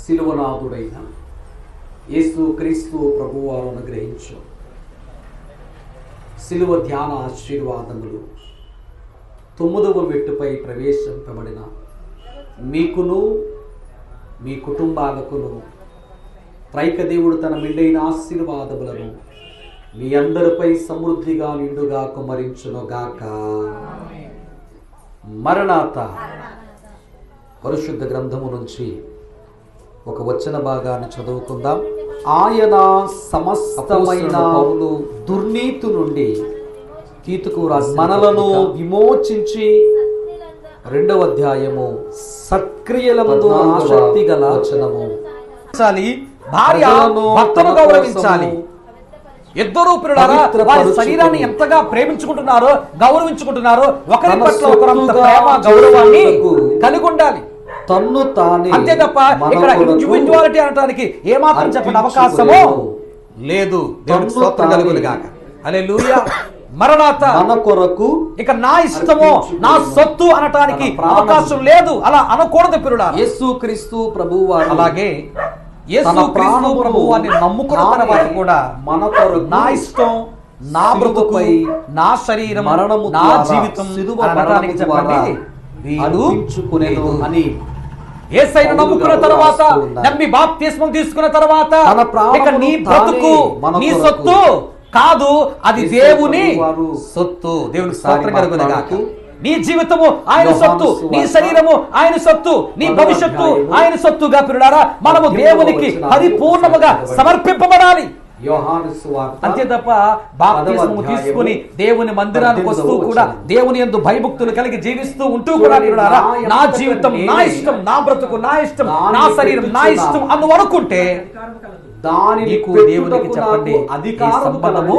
సిలువనాథుడైన యేసు క్రీస్తు ప్రభువారు అనుగ్రహించు సిలువ ధ్యాన ఆశీర్వాదములు 9వ మెట్టుపై ప్రవేశింపబడిన మీకును మీ కుటుంబాలకును త్రైక దేవుడు తన మెండైన ఆశీర్వాదములను మీ అందరిపై సమృద్ధిగా నిండుగా కుమ్మరించునుగాక. మరణాత. పరిశుద్ధ గ్రంథము నుంచి ఒక వచన భాగాన్ని చదువుకుందాం. ఆయన సమస్తమైన దుర్నీతి నుండి తీతుకు మనలను విమోచించి 2వ అధ్యాయము సత్క్రియలమందు ఆసక్తి గల వచనము. భార్య భర్తను గౌరవించాలి. ఇద్దరు వారి శరీరాన్ని ఎంతగా ప్రేమించుకుంటున్నారో గౌరవించుకుంటున్నారో ఒకరి పట్ల ఒకరంత ప్రేమ గౌరవాన్ని కలిగి ఉండాలి. తన్ను తానే అంతే తప్ప ఇక్కడ ఇండివిడ్యువాలిటీ అనడానికి ఏమాత్రం చెప్పిన అవకాశము లేదు. దేవునికి స్తోత్రం కలుగును గాక. హల్లెలూయా. మరణాత. మన కొరకు ఇక నా ఇష్టము నా సొత్తు అనటానికి అవకాశం లేదు. అలా అనకూడదు పిల్లడా. యేసుక్రీస్తు ప్రభువారు అలాగే యేసుక్రీస్తు ప్రభువాన్ని నమ్ముకున్న తర్వాత కూడా మన కొరకు నా ఇష్టం నా బ్రతుకుపై నా శరీరం మరణము నా జీవితం అనడానికి చెప్పండి అడుగుచుకునేను అని యేసయ్యను నమ్ముకున్న తర్వాత నమ్మి బాప్తిస్మం తీసుకున్న తర్వాత ఇక నీ బ్రతుకు నీ సొత్తు కాదు, అది దేవుని సొత్తు. దేవునికి స్తోత్రం కలుగును గాక. నీ జీవితము ఆయన సొత్తు, నీ శరీరము ఆయన సొత్తు, నీ భవిష్యత్తు ఆయన సొత్తుగా పిల్లారా మనము దేవునికి పరిపూర్ణముగా సమర్పింపబడాలి. అంతే తప్ప బాప్తిస్మము తీసుకుని దేవుని మందిరానికి వస్తూ కూడా దేవుని యందు భయభక్తులు కలిగి జీవిస్తూ ఉంటూ కూడా నా జీవితం నా ఇష్టం, నా బ్రతుకు నా ఇష్టం, నా శరీరం నా ఇష్టం అను అనుకుంటే దానికి దేవునికి చెప్పండి సంబంధము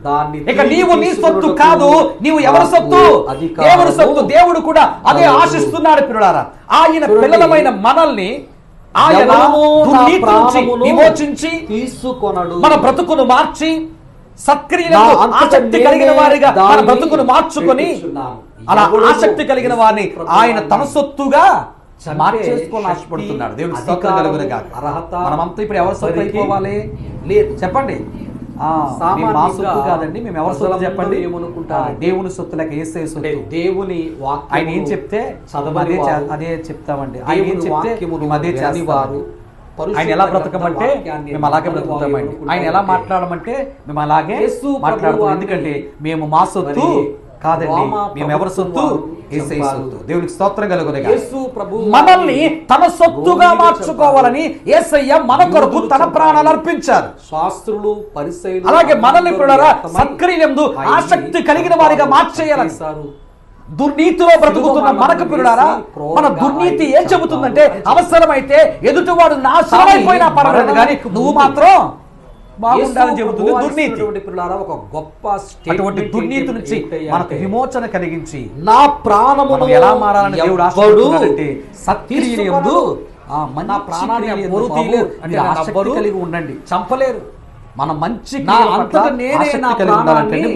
దాన్ని ఇక నీవు నీ సొత్తు కాదు, నీవు ఎవరి సొత్తు? దేవుని సొత్తు. దేవుడు కూడా అదే ఆశిస్తున్నాడు పిల్లారా. ఆయన పిల్లలమైన మనల్ని ఆయన దుర్నీతి నుంచి విమోచించి తీసుకొనడు, మన బ్రతుకును మార్చి సత్క్రియలకు ఆసక్తి కలిగిన వారిగా మన బ్రతుకును మార్చుకొని అలా ఆసక్తి కలిగిన వారిని ఆయన తన సొత్తుగా మార్చేసుకోవాలని ఆశపడుతున్నాడు. దేవునికి స్తోత్రం కలుగును గాక. మనమంతా ఇప్పుడు ఎవరి సొత్తు అయిపోవాలి? లేదు చెప్పండి. మా సొత్తు కాదండి, మేము ఎవరి సొత్తు చెప్పండి? దేవుని సొత్తు లేక యేసయ్య సొత్తు. దేవుని ఆయన ఏం చెప్తే అదే చెప్తామండి. ఆయన ఏం చెప్తే అదే చేస్తారు. ఆయన ఎలా బ్రతకమంటే మేము అలాగే బ్రతుకుతామండి. ఆయన ఎలా మాట్లాడమంటే మేము అలాగే మాట్లాడతాం. ఎందుకంటే మేము మా సొత్తు కాదండి, మేము ఎవరి సొత్తు? యేసయ్య సొత్తు. దేవునికి స్తోత్రం కలుగును గాక. మనల్ని తన సొత్తుగా మార్చుకోవాలని యేసయ్య మన కొరకు తన ప్రాణాలు అర్పించారు. శాస్త్రులు పరిసయ్యులు అలాగే మనల్ని సత్క్రియలందు ఆసక్తి కలిగిన వారిగా మార్చేయాలని దుర్నీతిలో బ్రతుకుతున్న మనకు పిల్లారా మన దుర్నీతి ఏం చెబుతుందంటే అవసరమైతే ఎదుటివాడు నాశనమైపోయినా పర్వాలేదు కానీ నువ్వు మాత్రం బాగుండాలని చెబుతుంది దుర్నీతి. ఒక గొప్ప అటువంటి దుర్నీతి నుంచి మనకు విమోచన కలిగించి నా ప్రాణమును ఎలా మారాలని దేవుడు ఆశపడుతున్నాడంటే సత్క్రియలందు నా ప్రాణాన్ని ఆసక్తి కలిగి ఉండండి. చంపలేరు. మన మంచి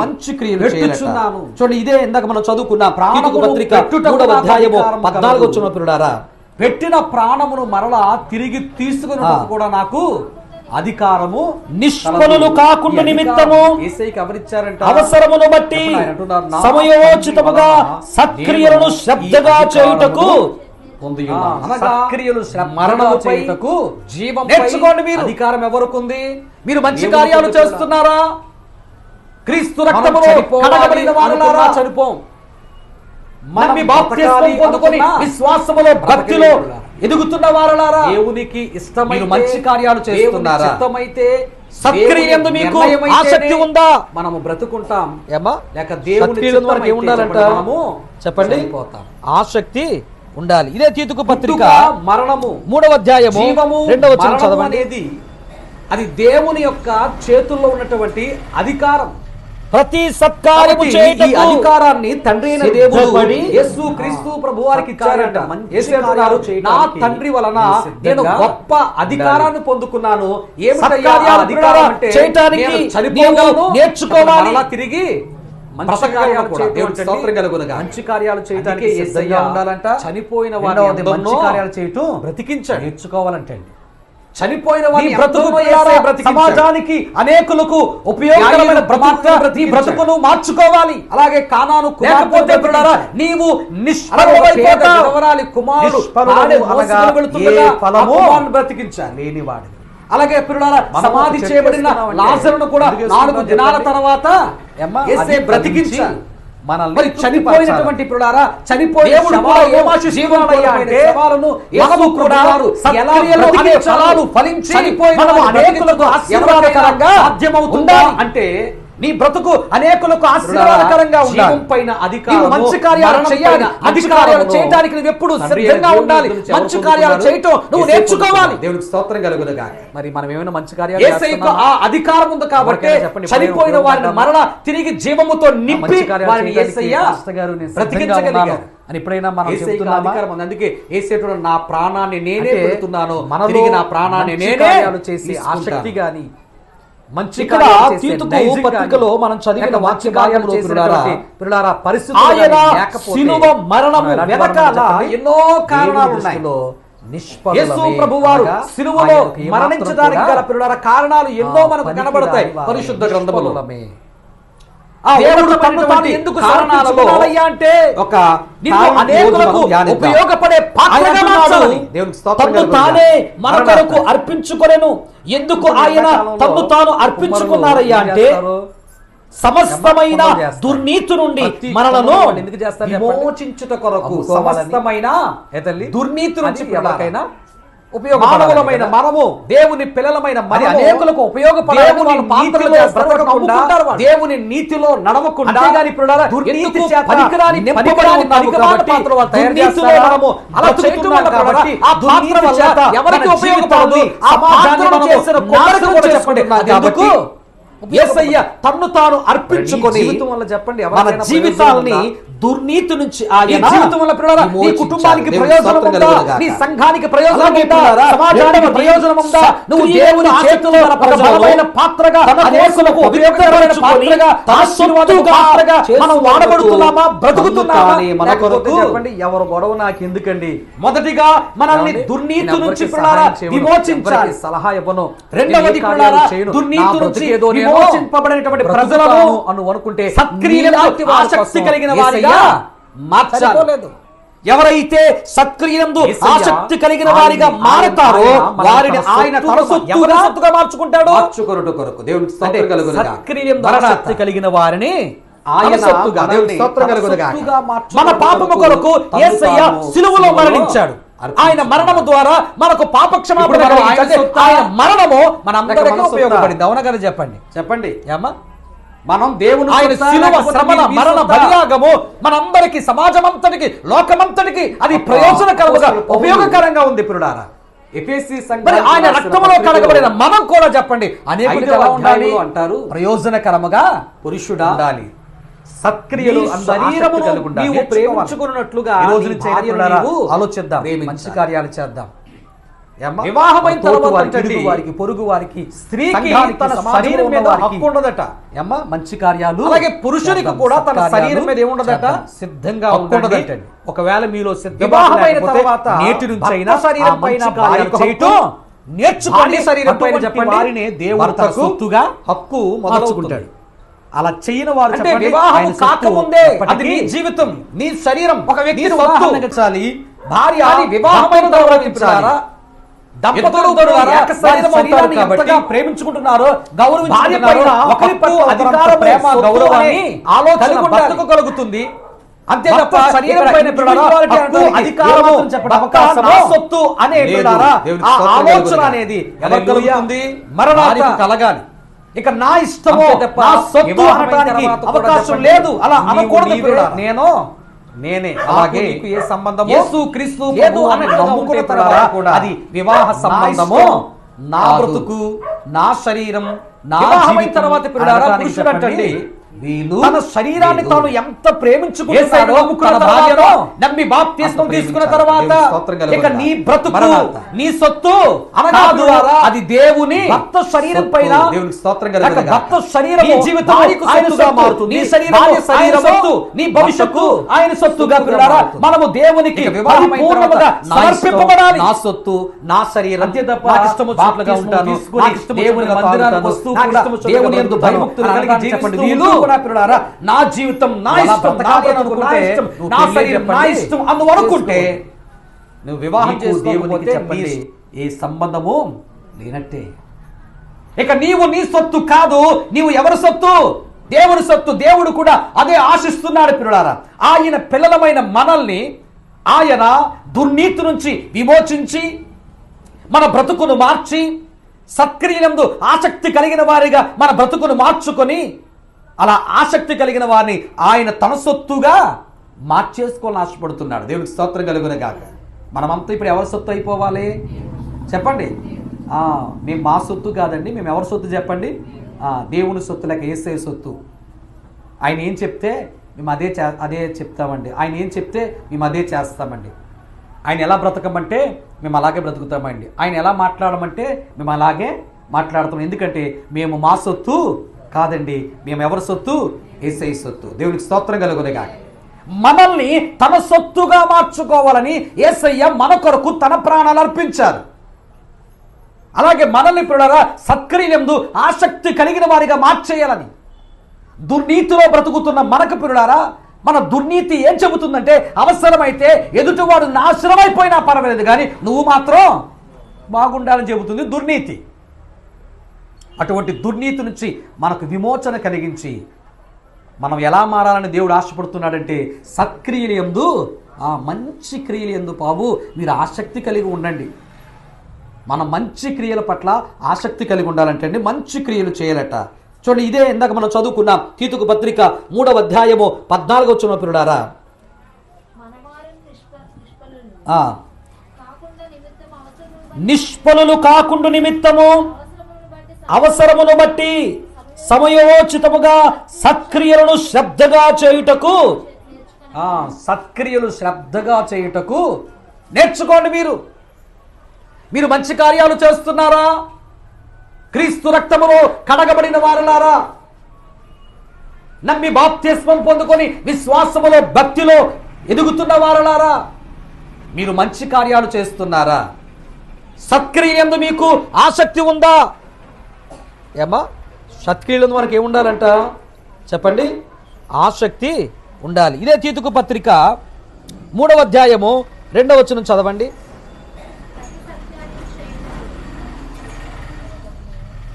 మంచి క్రియలు చేస్తున్నాను. చూడండి, ఇదే ఇందాక మనం చదువుకున్న పత్రిక 3వ అధ్యాయము 14వ వచనం పిల్లారా, పెట్టిన ప్రాణమును మరలా తిరిగి తీసుకుని కూడా నాకు అధికారము నిష్ఫలులు కాకుండా నిమిత్తము అవసరమును బట్టి సమయోచితముగా సత్క్రియలను శ్రద్ధగా చేయుటకు సత్క్రియలు మరణము చేయుటకు జీవం నేర్చుకోండి. మీరు అధికారం ఎవరుకుంది? మీరు మంచి కార్యాలు చేస్తున్నారా? క్రీస్తు రక్తములో కడగబడిన వారులారా చనిపోం. నమ్మి బాప్తిస్మం పొందుకొని విశ్వాసములో భక్తిలో ఎదుగుతున్న వారులారా దేవునికి ఇష్టమైన మంచి కార్యాలు చేస్తున్నారా? ఇష్టమైతే సత్క్రియలందు మీకు ఆసక్తి ఉందా? మనము బ్రతుకుంటాం ఏమా లేక దేవుని సత్క్రియలందు మనకి ఏముండాలంట మనము చెప్పండి? చనిపోతాం. ఆసక్తి ఉండాలి. ఇదే తీతుకు పత్రిక మరణము 3వ అధ్యాయము జీవము 2వ వచనం మరణము చదవండి. అనేది అది దేవుని యొక్క చేతుల్లో ఉన్నటువంటి అధికారం. ప్రతి సత్కార్యము కాబట్టి ఈ చేయుటకు అధికారాన్ని తండ్రి అయిన దేవుడు సిద్ధపడి యేసు క్రీస్తు ప్రభువారికి ఇచ్చారంట. మంచి యేసు అంటున్నారు, కార్యాలు నా చేయడానికి తండ్రి వలన నేను సిద్ధంగా నేను గొప్ప అధికారాన్ని పొందుకున్నాను. ఏమిటయ్యా ఆ సత్కార్యాలు అధికారం అంటే? చేయటానికి నేను చనిపోగలను, నీవు నేర్చుకోవాలి. మరలా తిరిగి మంచి కార్యాలు కూడా దేవునికి స్తోత్రం కలుగునుగా. మంచి కార్యాలు చేయడానికి అందుకే సిద్ధంగా యేసయ్య ఉండాలంట. చనిపోయిన రెండవది వారిని మంచి కార్యాలు చేయటం బ్రతికించాడు. నేర్చుకోవాలంటే అండి. చనిపోయిన నీ వారిని బ్రతుకును ఎంతనో ద్వారా యేసయ్య బ్రతికించాడు. సమాజానికి అనేకులకు ఉపయోగకరమైన బ్రతుకును బ్రతుకును మార్చుకోవాలి. అలాగే కానాను లేకపోతే పిల్లలారా నీవు నిష్ఫలమైపోతావు. విధవరాలి కుమారుడు నిష్ఫలము తానే అనగా మోసుకొని వెళుతుండగా ఏ ఫలము ఆ కుమారుని బ్రతికించాడు. లేనివాడు. అలాగే పిల్లలారా మనము సమాధి చెక్ చేయబడిన చేస్తున్నామంటే లాజరును కూడా ఎందుకు 4 చేస్తున్నాం దినాల చెప్పండి? తర్వాత ఏమ్మా? యేసయ్య అది బ్రతికించాడు. మనల్ని మరి చనిపోయినటువంటి పిల్లలారా చనిపోయిన దేవుడు కూడా శవాలను, ఏమాశిస్తున్నాడయ్యా అంటే శవాలను మనము యేసు కూడా ప్రభువారు ఎలా సత్క్రియలు అనే బ్రతికించారు? ఫలాలు ఫలించి చనిపోయిన మనము వారిని అనేకులకు బ్రతికించడం ఆశీర్వాదకరంగా సాధ్యమవుతుందా ఉండాలి. అంటే నీ బ్రతుకు అనేకులకు ఆశీర్వాదకరంగా ఉండాలి. జీవం పైన అధికారము, నీవు మంచి కార్యాలు మరణం చేయాలి. పైన మంచి అధికారమును కార్యాలు చేయడానికి నువ్వు ఎప్పుడు తండ్రి సిద్ధంగా అయిన ఉండాలి. దేవుని గురించి మంచి ఎవరు కార్యాలు పొందుతున్నారు? చేయటం నువ్వు యేసయ్య నేర్చుకోవాలి. దేవునికి స్తోత్రం కలుగునుగా. మరి మనం ఏమైనా మంచి కార్యాలు యేసయ్యకు చేస్తున్నామా? ఆ అధికారం ఉంది కాబట్టి ఎవరికైనా చెప్పండి, చనిపోయిన ఇప్పుడు వారిని ఏమంటాము? మరలా తిరిగి జీవముతో నింపి మంచి కార్యాలు వారిని చేయడానికి యేసయ్య పాస్టర్ గారు నేను సిద్ధంగా బ్రతికించగలిగారు. ఉన్నాను అని ఎప్పుడైనా మనం యేసయ్యకు చెప్తున్నామా? అధికారం ఉంది. అందుకే యేసయ్య నా ప్రాణాన్ని నేనే అంటే పెడుతున్నాను, మనలో తిరిగి నా ప్రాణాన్ని మంచి నేనే కార్యాలు చేసి తీసుకుంటాను. ఆసక్తి గాని మంచి ఇక్కడ కార్యాలు చేసే తీతుకు నైజం పత్రికలో గాని, మనం చదివిన లేక వాక్య మంచి కార్యాలు భాగంలో చేసినటువంటి పిల్లారా పరిస్థితులు ఆయన గాని లేకపోతే శిలువ మరణము మనం ఎలాంటి వెనకాల వారమో చెప్పండి? ఎన్నో కారణాలు దేవుని ఉన్నాయి. దృష్టిలో నిష్ఫలమే. యేసు ప్రభువారు అనగా శిలువలో ఆయనకు ఏమాత్రం మరణించడానికి కూడా గల పిల్లల కారణాలు ఎన్నో మనకు పనికి కనబడతాయి రాని వారు పరిశుద్ధ గ్రంథములో. నిష్ఫలమే. ఆ దేవుడు దేవుడు తన్ను తాను ఎందుకు సమర్పించుకున్నాడయ్యా అంటే ఒక నిన్ను అనేకులకు ఉపయోగపడే పాత్రగా మార్చాలని తన్ను తానే మన కొరకు అర్పించుకొనెను. ఎందుకు ఆయన తన్ను తాను అర్పించుకున్నారయ్యా అంటే సమస్తమైన దుర్నీతి నుండి మనలను విమోచించుట కొరకు, సమస్తమైన దుర్నీతి నుంచి ఎవరికైనా మానవులమైన మనము దేవుని పిల్లలమైన మరి మనము అనేకులకు ఉపయోగపడాలని దేవుని వాళ్ళు పాత్రలు నీతిలో చేస్తారు, బ్రతకకుండా, నమ్ముకుంటారు వాళ్ళు. దేవుని నీతిలో నడవకుండా, అంతేగాని ఇప్పుడు దుర్నీతి ఎందుకు చేత పనికిరాని నింపబడి పనికిరాని ఉన్నాము పనికిమాలిన కాబట్టి, పాత్రలు వాళ్ళు తయారు దుర్నీతిలో చేస్తారా? మనము అలా చేయటం వల్ల కాబట్టి ఆ దుర్నీతి పాత్ర వల్ల చేత ఎవరికి మన ఉపయోగపడదు? జీవితాన్ని, ఆ సమాజాన్ని పాత్రను మనము చేసిన కుమ్మరికి నాశనం కూడా చేసుకుంటున్నాం చెప్పండి. కాబట్టి ఎందుకు? యేసయ్య తన్ను తాను అర్పించుకొని జీవితం వల్ల చెప్పండి మన ఎవరికైనా జీవితాల్ని ప్రయోజనం ఉందా? దుర్నీతి నుంచి ఈ ఆయన జీవితం వల్ల పిల్లరా నీ విమోచించాడు. కుటుంబానికి దేవుని ప్రయోజనం స్తోత్రం ఉందా? కలుగునుగాక. నీ సంఘానికి ప్రయోజనం అలాగే ఉందా? పిల్లరా, సమాజానికి రెండవది, ప్రయోజనం ఉందా? నువ్వు సత్క్రియలు దేవుని ఆసక్తి చేతిలో గల ఒక ప్రజలు బలమైన పాత్రగా తన అనేకులకు ఉపయోగకరమైన పాత్రగా ఆశీర్వాదమైన పాత్రగా మనం వాడబడుతున్నామా? బ్రతుకుతున్నామా? తానే మన లేకపోతే కొరకు చెప్పండి ఎవరు గొడవ నాకు ఎందుకండి? మొదటిగా మనల్ని ఏమండి? దుర్నీతి నేను నుంచి ఎవరికి పిల్లారా సహాయం చేయను, విమోచించాలి. ఎవరికి సలహా ఇవ్వను. రెండవది నేను ఏ పిల్లారా కార్యాలు చేయను. దుర్నీతి నా నుంచి బ్రతికేదో నేను విమోచింపబడినటువంటి ప్రజలను బ్రతుకుతాను అను అనుకుంటే సత్క్రియలకు నీలాంటి వారి ఆసక్తి కోసం కలిగిన యేసయ్య వారిగా మార్చాలి. సరిపోలేదు. ఎవరైతే సత్క్రియలందు యేసయ్య ఆసక్తి కలిగిన వారిగా ఆయన మారతారో మన వారిని తన ఆయన తన సొత్తుగా ఎవరి సొత్తుగా సొత్తుగా మార్చుకుంటాడు? మార్చుకొనుట కొరకు దేవునికి అంటే స్తోత్రం కలుగునుగాక. సత్క్రియలందు మరణాత. ఆసక్తి కలిగిన వారిని ఆయన తన సొత్తుగా, మనల్ని దేవునికి స్తోత్రం తన కలుగునుగాక. సొత్తుగా మార్చుకొనుట మన పాపము కొరకు తన్ను యేసయ్య తాను సిలువలో సిలువలో మరణించాడు. అర్పించాడు. ఆయన మరణము ద్వారా మనకు పాప క్షమాపణ ఇప్పుడు మనం ఆయన కలిగించాడు. సొత్తా? ఆయన మరణము మనందరికీ లేక మన సొత్తా? ఉపయోగపడింది. అవునా కదా చెప్పండి. చెప్పండి. ఏమ్మా? మనం దేవుని ఆయన సొత్తా, శిలువ లేకపోతే శ్రమల మీ మరణ సొత్తా? బలియాగము మనందరికి సమాజమంతటికి లోకమంతటికి అది ప్రయోజనకరంగా ఉపయోగకరంగా ఉంది పిల్లారా. ఎఫెసీ మరి సంఘానికి ఆయన రాసిన రక్తంలో పత్రికలో కడగబడిన మనం కూడా చెప్పండి అనేకులకు ఎలా ఉండాలి అంటారు ప్రయోజనకరముగా పురుషుడా ఉండాలి. సత్క్రియలు నీ అందు ఆసక్తి శరీరమును కలిగి ఉండాలి. నీవు నేర్చుకోవాలి. ప్రేమించుకున్నట్లుగా ఈ రోజు నీ నుంచి భార్యను పిల్లారా నీవు ఆలోచిద్దాం ప్రేమించాలి. మంచి కార్యాలు చేద్దాం. ఏమ్మా? వివాహమైన తోటి తర్వాత వారికి, అంటండి, ఇరుగు వారికి పొరుగు వారికి స్త్రీకి సంఘానికి, తన సమాజంలో శరీరం ఉన్న మీద వారికి హక్కు ఉండదట. ఏమ్మా? మంచి కార్యాలు అలాగే పురుషునికి చేద్దాం. కూడా తన సత్కార్యాలు శరీరం మీద ఏముండదట? చేద్దాం. సిద్ధంగా హక్కు ఉండండి. ఉండదటండి. ఒకవేళ మీలో సిద్ధపాటు వివాహమైన లేకపోతే తర్వాత నేటి నుంచి అయినా భర్త శరీరం ఆ పైన మంచి కార్యాలు భార్యకు చేయటం హక్కు, నేర్చుకోండి. భార్య శరీరం పైన అటువంటి చెప్పండి, వారిని దేవుడు తన భర్తకు సొత్తుగా హక్కు మార్చుకుంటాడు. మొదలవుతాడు. అలా చేయని వారు అంటే చెప్పండి, వివాహం ఆయన సొత్తు కాకముందే అది ఎప్పటికీ నీ జీవితం, నీ శరీరం, ఒక వ్యక్తిని నీ సొత్తు. ఉదాహరణించాలి. భార్య కానీ వివాహమైన భర్తను తర్వాత గౌరవించాలి. దంపతులు ఇద్దరు ఏక శరీరం అవుతారు శరీరాన్ని కాబట్టి ఎంతగా ప్రేమించుకుంటున్నారో భార్య గౌరవించుకుంటున్నారో పైన ఒకరి హక్కు, పట్ల అధికారము, అధికారం, ప్రేమ, సొత్తు గౌరవాన్ని అనే ఆలోచన కలిగి ఉండాలి. భర్తకు కలుగుతుంది. అంతే భర్త తప్ప శరీరం ఇక్కడ పైన పిల్లరా, individuality హక్కు, అనడానికి అధికారము, ఏమాత్రం చెప్పడం భర్త అవకాశమో, నా సొత్తు అనే లేదు. పిల్లరా, దేవునికి ఆ స్తోత్రం ఆలోచన కలుగునుగాక. అనేది ఎవరికి హల్లెలూయా. కలుగుతుంది? మరణాత భార్యకు కలగాలి. ఇక నా ఇష్టము అంతే తప్ప నా సొత్తు వివాహమైన అనడానికి తర్వాత కూడా అవకాశం చెప్పండి, లేదు. అలా నీవు అనకూడదు నీవే, ప్రియులారా. నేనే అలాగే నీకు ఏ సంబంధము యేసు క్రీస్తు లేదు ప్రభువు అన్నట్లుగా నమ్ముకున్న ఉంటే తర్వాత కూడా అది వివాహ సంబంధము, నా కాదు. బ్రతుకు, నా శరీరం, నా వివాహమైన జీవితం తర్వాత పిల్లారా, అనడానికి పురుషుడు అంటండి, వీళ్ళు తన శరీరాన్ని వీళ్ళు తాను ఎంత యేసయ్యను ప్రేమించుకుంటున్నాడో నమ్ముకున్న తన తర్వాత, భార్యను నమ్మి బాప్తిస్మం అంత తీసుకున్న ప్రేమించాలి. తర్వాత దేవుని స్తోత్రం కలుగును ఇక నీ గాక. బ్రతుకు, మరణాత. నీ సొత్తు అనగా కాదు, ప్రియులారా, అది దేవుని భక్త శరీరం సొత్తు. పైన దేవునికి స్తోత్రం లేక కలుగును గాక. భక్త శరీరం నీ జీవితం భార్యకు ఆయన సొత్తుగా సొత్తు, మారుతుంది. నీ శరీరం భార్య ఆయన శరీరము సొత్తు, నీ భవిష్యత్తు భర్తకు ఆయన సొత్తుగా సొత్తుగా పిల్లారా, మారుతుంది. మనము దేవునికి ఇక వివాహమైన పరిపూర్ణముగా తర్వాత నా ఇష్టం, సమర్పింపబడాలి. నా సొత్తు, నా శరీరం, అంతే తప్ప నాకు ఇష్టం వచ్చినట్లుగా బాప్తిస్మం ఉంటాను, తీసుకుని నాకు ఇష్టం దేవుని వచ్చినట్లుగా మందిరానికి తాగుతాను, వస్తూ నాకు కూడా ఇష్టం వచ్చినట్లుగా దేవుని యందు బ్రతుకుతాను. భయభక్తులు అనడానికి కలిగి చెప్పండి, జీవిస్తూ వీళ్ళు ఉంటూ కూడా పిల్లారా, నా జీవితం నా అలా ఇష్టం, నా బ్రతకాలి బ్రతుకు, నా అనుకుంటే ఇష్టం, నువ్వు నా పెళ్ళి శరీరం, నా చెప్పండి, ఇష్టం అందుకు అనుకుంటే నువ్వు వివాహం నీకు చేసుకోకపోతే దేవునికి చెప్పండి, ఏ సంబంధము లేనట్టే. ఇక నీవు నీ సొత్తు కాదు, నీవు ఎవరి సొత్తు? దేవుని సొత్తు. దేవుడు కూడా అదే ఆశిస్తున్నాడు పిల్లారా. ఆయన పిల్లలమైన మనల్ని ఆయన దుర్నీతి నుంచి విమోచించి మన బ్రతుకును మార్చి సత్క్రియలందు ఆసక్తి కలిగిన వారిగా మన బ్రతుకును మార్చుకొని అలా ఆసక్తి కలిగిన వారిని ఆయన తన సొత్తుగా మార్చేసుకోవాలని ఆశపడుతున్నాడు. దేవునికి స్తోత్రం కలుగును గాక. మనమంతా ఇప్పుడు ఎవరి సొత్తు అయిపోవాలి చెప్పండి? మేము మా సొత్తు కాదండి, మేము ఎవరి సొత్తు చెప్పండి? దేవుని సొత్తు లేక యేసయ్య సొత్తు. ఆయన ఏం చెప్తే మేము అదే చెప్తామండి. ఆయన ఏం చెప్తే మేము అదే చేస్తామండి. ఆయన ఎలా బ్రతకమంటే మేము అలాగే బ్రతుకుతామండి. ఆయన ఎలా మాట్లాడమంటే మేము అలాగే మాట్లాడతాం. ఎందుకంటే మేము మా సొత్తు కాదండి, మేము ఎవరి సొత్తు? యేసయ్య సొత్తు. దేవునికి స్తోత్రం కలుగును గాక. మనల్ని తన సొత్తుగా మార్చుకోవాలని యేసయ్య మన కొరకు తన ప్రాణాలు అర్పించారు. అలాగే మనల్ని పిల్లరా సత్క్రియలందు ఆసక్తి కలిగిన వారిగా మార్చేయాలని. దుర్నీతిలో బ్రతుకుతున్న మనకు పిల్లరా మన దుర్నీతి ఏం చెబుతుందంటే అవసరమైతే ఎదుటివాడు నాశనమైపోయినా పర్వాలేదు కానీ నువ్వు మాత్రం బాగుండాలని చెబుతుంది దుర్నీతి. అటువంటి దుర్నీతి నుంచి మనకు విమోచన కలిగించి మనం ఎలా మారాలని దేవుడు ఆశపడుతున్నాడంటే సత్క్రియలు యందు మంచి క్రియలు యందు బాబు మీరు ఆసక్తి కలిగి ఉండండి. మనం మంచి క్రియల పట్ల ఆసక్తి కలిగి ఉండాలంటే అండి మంచి క్రియలు చేయాలట. చూడండి, ఇదే ఇందాక మనం చదువుకున్నాం తీతుకు పత్రిక 3వ అధ్యాయము 14వ వచనం పిల్లారా. నిష్ఫలులు కాకుండా నిమిత్తము అవసరమును బట్టి సమయోచితముగా సత్క్రియలను శ్రద్ధగా చేయుటకు నేర్చుకోండి. మీరు మంచి కార్యాలు చేస్తున్నారా? క్రీస్తు రక్తములో కడగబడిన వారలారా, నమ్మి బాప్తిస్మం పొందుకొని విశ్వాసములో భక్తిలో ఎదుగుతున్న వారలారా, మీరు మంచి కార్యాలు చేస్తున్నారా? సత్క్రియలందు మీకు ఆసక్తి ఉందా? ఏమా సత్క్రియలందు మనకి ఏముండాలంట చెప్పండి? ఆసక్తి ఉండాలి. ఇదే తీతుకు పత్రిక 3వ అధ్యాయము 2వ వచనం చదవండి.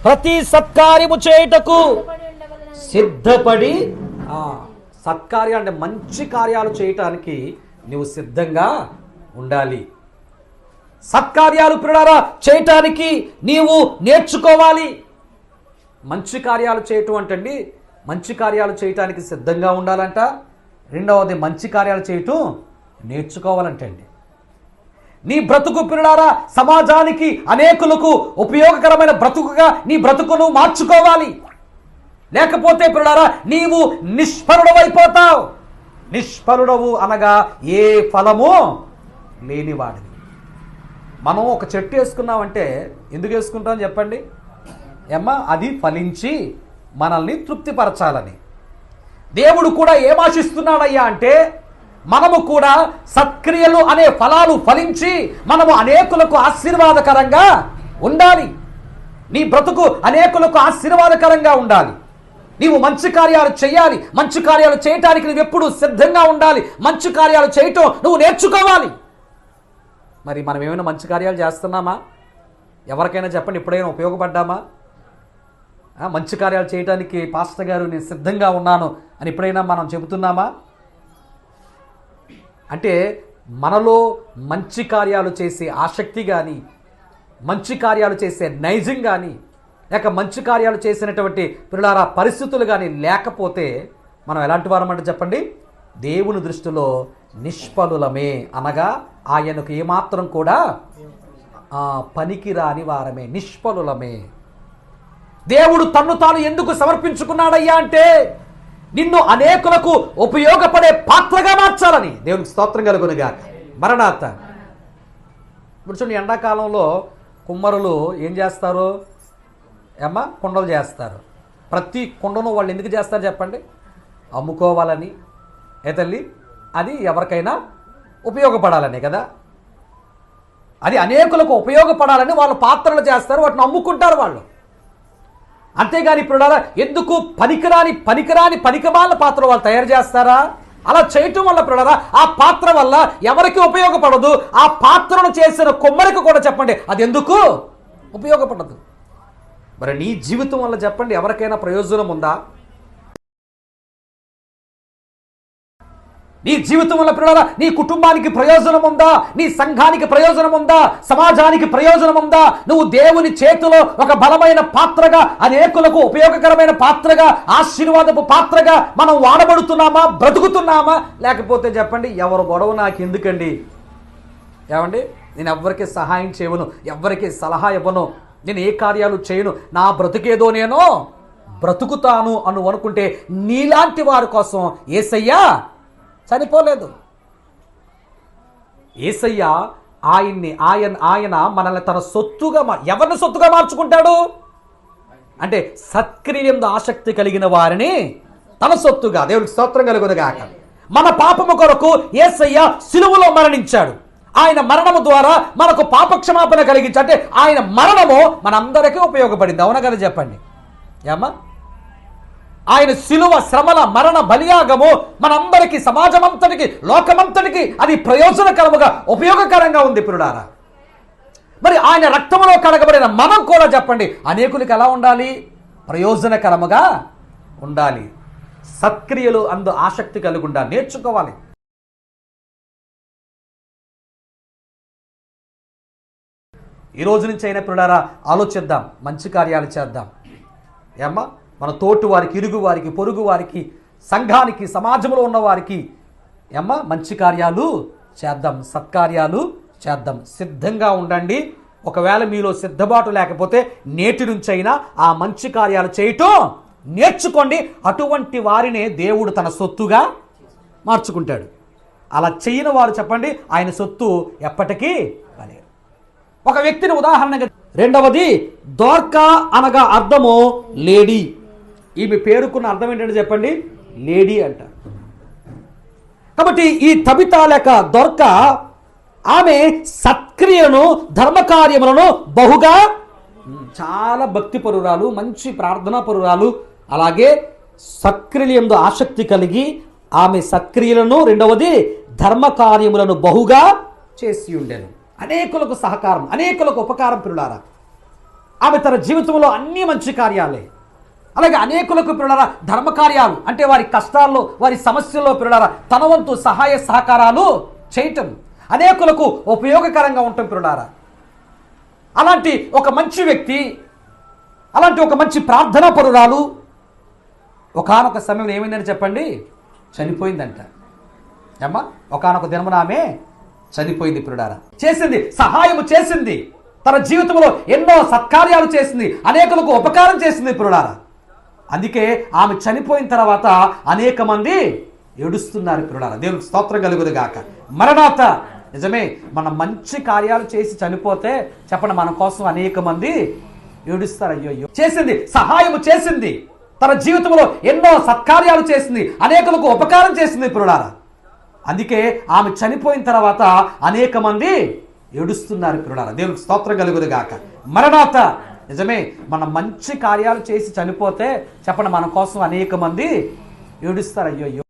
ప్రతి సత్కార్యము చేయుటకు సిద్ధపడి. సత్కార్యం అంటే మంచి కార్యాలు చేయటానికి నువ్వు సిద్ధంగా ఉండాలి. సత్కార్యాలు పిల్లరా చేయటానికి నీవు నేర్చుకోవాలి. మంచి కార్యాలు చేయటం అంటండి మంచి కార్యాలు చేయటానికి సిద్ధంగా ఉండాలంట. రెండవది మంచి కార్యాలు చేయటం నేర్చుకోవాలంటండి. నీ బ్రతుకు పిల్లారా సమాజానికి అనేకులకు ఉపయోగకరమైన బ్రతుకుగా నీ బ్రతుకును మార్చుకోవాలి. లేకపోతే పిల్లారా నీవు నిష్ఫలుడవైపోతావు. నిష్ఫలుడవు అనగా ఏ ఫలము లేనివాడివి. మనం ఒక చెట్టు వేసుకున్నామంటే ఎందుకు వేసుకుంటాం చెప్పండి? అది ఫలించి మనల్ని తృప్తిపరచాలని. దేవుడు కూడా ఏం ఆశిస్తున్నాడయ్యా అంటే మనము కూడా సత్క్రియలు అనే ఫలాలు ఫలించి మనము అనేకులకు ఆశీర్వాదకరంగా ఉండాలి. నీ బ్రతుకు అనేకులకు ఆశీర్వాదకరంగా ఉండాలి. నీవు మంచి కార్యాలు చేయాలి. మంచి కార్యాలు చేయటానికి నువ్వు ఎప్పుడు సిద్ధంగా ఉండాలి. మంచి కార్యాలు చేయటం నువ్వు నేర్చుకోవాలి. మరి మనం ఏమైనా మంచి కార్యాలు చేస్తున్నామా? ఎవరికైనా చెప్పండి, ఎప్పుడైనా ఉపయోగపడ్డామా? మంచి కార్యాలు చేయటానికి పాస్టర్ గారు నేను సిద్ధంగా ఉన్నాను అని ఎప్పుడైనా మనం చెబుతున్నామా? అంటే మనలో మంచి కార్యాలు చేసే ఆసక్తి కానీ మంచి కార్యాలు చేసే నైజం కానీ లేక మంచి కార్యాలు చేసినటువంటి పిల్లారా పరిస్థితులు కానీ లేకపోతే మనం ఎలాంటి వారమంటే చెప్పండి, దేవుని దృష్టిలో నిష్ఫలులమే, అనగా ఆయనకు ఏమాత్రం కూడా పనికిరాని వారమే, నిష్ఫలులమే. దేవుడు తన్ను తాను ఎందుకు సమర్పించుకున్నాడయ్యా అంటే నిన్ను అనేకులకు ఉపయోగపడే పాత్రగా మార్చాలని. దేవునికి స్తోత్రం కలుగునుగాక. మరణాత. ఇప్పుడు చూడండి, ఎండాకాలంలో కుమ్మరులు ఏం చేస్తారు కుండలు చేస్తారు. ప్రతి కుండను వాళ్ళు ఎందుకు చేస్తారు చెప్పండి? అమ్ముకోవాలని తల్లి, అది ఎవరికైనా ఉపయోగపడాలని కదా, అది అనేకులకు ఉపయోగపడాలని వాళ్ళు పాత్రలు చేస్తారు, వాటిని అమ్ముకుంటారు వాళ్ళు. అంతేగాని ఇప్పుడు ఎందుకు పనికిమాలిన పాత్ర వాళ్ళు తయారు చేస్తారా? అలా చేయటం వల్ల పిల్లరా ఆ పాత్ర వల్ల ఎవరికి ఉపయోగపడదు, ఆ పాత్రను చేసిన కొమ్మరికి కూడా చెప్పండి అది ఎందుకు ఉపయోగపడదు. మరి నీ జీవితం వల్ల చెప్పండి ఎవరికైనా ప్రయోజనం ఉందా? నీ జీవితం వల్ల పిల్లరా నీ కుటుంబానికి ప్రయోజనం ఉందా? నీ సంఘానికి ప్రయోజనం ఉందా? సమాజానికి ప్రయోజనం ఉందా? నువ్వు దేవుని చేతిలో ఒక బలమైన పాత్రగా, అనేకులకు ఉపయోగకరమైన పాత్రగా, ఆశీర్వాదపు పాత్రగా మనం వాడబడుతున్నామా, బ్రతుకుతున్నామా? లేకపోతే చెప్పండి ఎవరు గొడవ నాకు ఎందుకండి, ఏమండి నేను ఎవ్వరికి సహాయం చేయను, ఎవ్వరికి సలహా ఇవ్వను, నేను ఏ కార్యాలు చేయను, నా బ్రతుకేదో నేను బ్రతుకుతాను అనుకుంటే నీలాంటి వారి కోసం యేసయ్య చనిపోలేదు. యేసయ్య ఆయన మనల్ని తన సొత్తుగా ఎవరిని సొత్తుగా మార్చుకుంటాడు అంటే సత్క్రియయందు ఆసక్తి కలిగిన వారిని తన సొత్తుగా. దేవునికి స్తోత్రం కలుగునుగాక. మన పాపము కొరకు యేసయ్య సిలువలో మరణించాడు. ఆయన మరణము ద్వారా మనకు పాపక్షమాపణ కలిగించి, అంటే ఆయన మరణము మనందరికీ ఉపయోగపడింది. అవునా కదా చెప్పండి ఏమ్మా? ఆయన శిలువ శ్రమల మరణ బలియాగము మనందరికీ, సమాజమంతటికి, లోకమంతటికి అది ప్రయోజనకరముగా ఉపయోగకరంగా ఉంది పిల్లారా. మరి ఆయన రక్తములో కడగబడిన మనం కూడా చెప్పండి అనేకులకు ఎలా ఉండాలి? ప్రయోజనకరముగా ఉండాలి. సత్క్రియలు అందు ఆసక్తి కలిగి ఉండాలి, నేర్చుకోవాలి. ఈ రోజు నుంచి అయినా పిల్లారా ఆలోచిద్దాం, మంచి కార్యాలు చేద్దాం. ఏమ్మా మన తోటి వారికి, ఇరుగు వారికి, పొరుగు వారికి, సంఘానికి, సమాజంలో ఉన్న వారికి మంచి కార్యాలు చేద్దాం, సత్కార్యాలు చేద్దాం. సిద్ధంగా ఉండండి. ఒకవేళ మీలో సిద్ధబాటు లేకపోతే నేటి నుంచైనా ఆ మంచి కార్యాలు చేయటం నేర్చుకోండి. అటువంటి వారినే దేవుడు తన సొత్తుగా మార్చుకుంటాడు. అలా చేయని వారు చెప్పండి ఆయన సొత్తు ఎప్పటికీ కాలేరు. ఒక వ్యక్తిని ఉదాహరణగా, రెండవది దోర్కా అనగా అర్థము లేడీ. ఈమె పేరుకున్న అర్థం ఏంటంటే చెప్పండి లేడీ అంటారు. కాబట్టి ఈ తబితా లేక దొర్కా ఆమె సత్క్రియలను, ధర్మకార్యములను బహుగా, చాలా భక్తి పరురాలు, మంచి ప్రార్థనా పరురాలు, అలాగే సత్క్రియలందు ఆసక్తి కలిగి ఆమె సత్క్రియలను, రెండవది ధర్మకార్యములను బహుగా చేసి ఉండేది. అనేకులకు సహకారం, అనేకులకు ఉపకారం పిల్లారా. ఆమె తన జీవితంలో అన్ని మంచి కార్యాలే. అలాగే అనేకులకు పిల్లారా ధర్మకార్యాలు, అంటే వారి కష్టాల్లో, వారి సమస్యల్లో పిల్లారా తన వంతు సహాయ సహకారాలు చేయటం, అనేకులకు ఉపయోగకరంగా ఉండటం పిల్లారా. అలాంటి ఒక మంచి వ్యక్తి, అలాంటి ఒక మంచి ప్రార్థనా పరురాలు ఒకానొక సమయంలో ఏమైందని చెప్పండి చనిపోయిందంట. ఏమ్మా ఒకానొక దినమున ఆమె చనిపోయింది పిల్లారా. చేసింది, సహాయము చేసింది, తన జీవితంలో ఎన్నో సత్కార్యాలు చేసింది, అనేకులకు ఉపకారం చేసింది పిల్లారా. అందుకే ఆమె చనిపోయిన తర్వాత అనేక మంది ఏడుస్తున్నారు పిల్లారా. దేవునికి స్తోత్రం కలుగునుగాక. మరణాత. నిజమే, మన మంచి కార్యాలు చేసి చనిపోతే చెప్పండి మన కోసం అనేక మంది ఏడుస్తారు. అయ్యో చేసింది, సహాయము చేసింది, తన జీవితంలో ఎన్నో సత్కార్యాలు చేసింది, అనేకులకు ఉపకారం చేసింది పిల్లారా. అందుకే ఆమె చనిపోయిన తర్వాత అనేక మంది ఏడుస్తున్నారు పిల్లారా. దేవునికి స్తోత్రం కలుగునుగాక. మరణాత. నిజమే, మన మంచి కార్యాలు చేసి చనిపోతే చెప్పండి మన కోసం అనేక మంది ఏడుస్తారు. అయ్యో